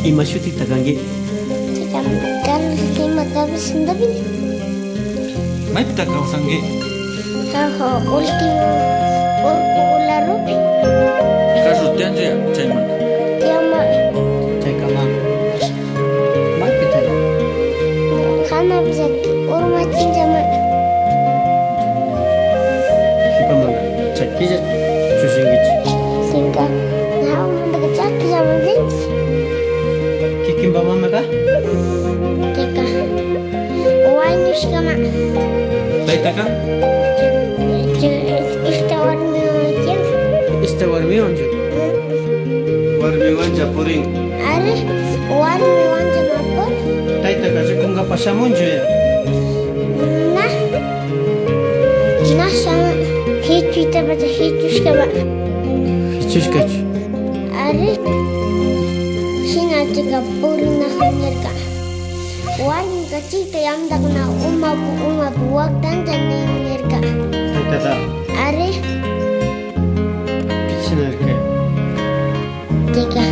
Ima shuti takangi. Kima kabis ndabini. Maipta kausangi. Haho último urku ularupi. Kasu tianje chayman. Tiama Chay kama. Mai pitaya. hana bizaki urmachin jama. Hipamana. Chay kija chushingichi. Singa nah mendaga caki jama jeans. Kikimba mama ka? Tika wanyus kama. Baita ka? Ista warmi wajang. Ista warmi onju. Warmi wanja puring. Are warmi wajang apa? Taita ka kunga pasamunju ya. Nah nah sama hicu ita baca hicus kama. Hichus kachu. Are sina tika puring na hanyarka. Warmi kacita yang dak na umabu waktan janengirka. Taita ta. Are Sinar ka. tika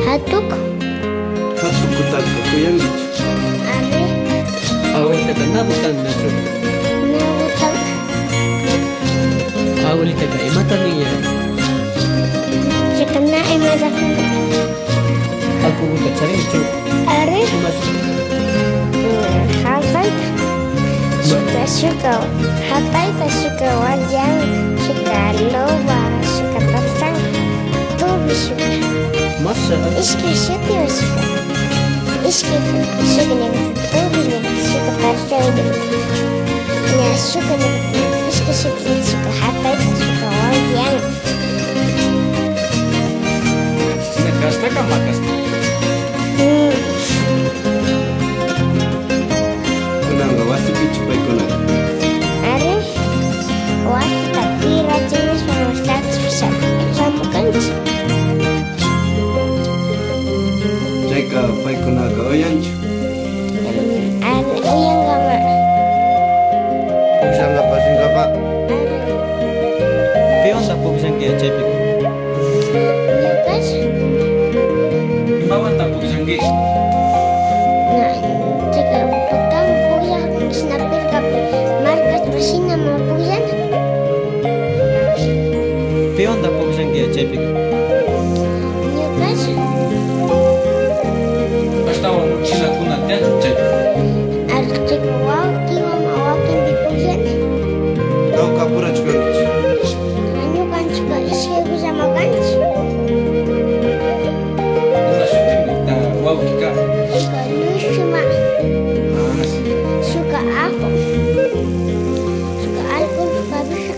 hatuk. Hatu kutak kuyangichi. Are Awalita ka nabutan na chu. nawutang. Awalita ka imata niya. Tika na imadak. Aku buka cari chu. Are Masuk. hapai suka hapai suka wajang suka loba suka tatsang tubi suka Masa. iski suka iski suka nih tubi nih suka tatsang ya suka nih iski suka hapai suka wajang Nakasta ka makas. Kunanga wasipi chupai kunanga. Are wasta kira jenis pemusat sama kanci. Jaika pai kunaga oyanchu. Are yang gama. Usanga pasinga pa. Are Peon sa pubisang kaya chepi. yukas. Imawan ta pugsangi. Nah, jika petang puya snapir kap markas masina mau puyan. Peon sa pubisang kaya chepi. Yukas. Basta wa mochila kuna tianje chay. Are jika waki wakin di puyan. Tau kapura chukangichi. Hanyu kanci ke iske sama kanci. Una shooting ta wow kika. Suka lusuma. Suka aku. Suka alkohol suka bisa.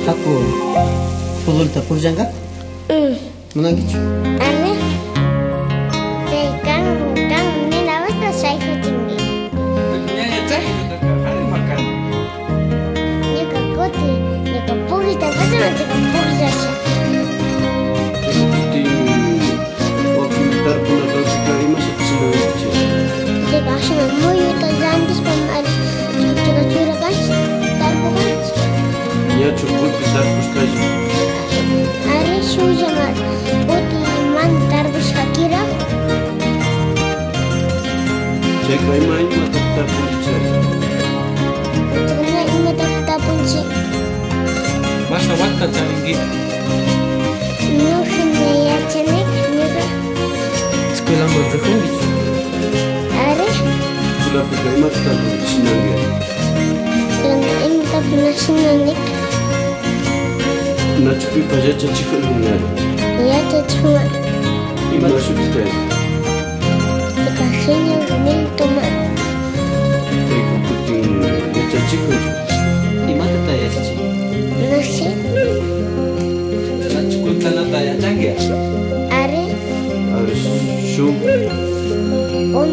Aku fulul ta pubisang ka? Menangichu. Aneh. Kang ini lawas tak saya tinggi. Nyanya chay ka hari makan. Ini kekoti, ini kepuri tapi cuma kepuri saja. Ikuti wakil tarpuna tau sekali masuk senangichi. Jika saya mau yuta zandis pemar, jika curah kan, tarbukan. Nya cukup besar puskaji. Hari suja mar, putih man tarbus kakira. Jaika imai mata tarpunci. Karena ini tak punci. Basta watta changi. Nuhin ya cenek, juga. Sekolah berkungichu. Hari, Sula pukai mata tarpunci nange. karena ini tak pernah senangik. Na cukup paja cacikun hungar. Ya cuma Ima masuk kita. dikasihnya gini cuma. Iku puting ya cacikun. Ima tata ya cici. Nasi, Na chukun tanata ya changi. hari, Harus syuk. on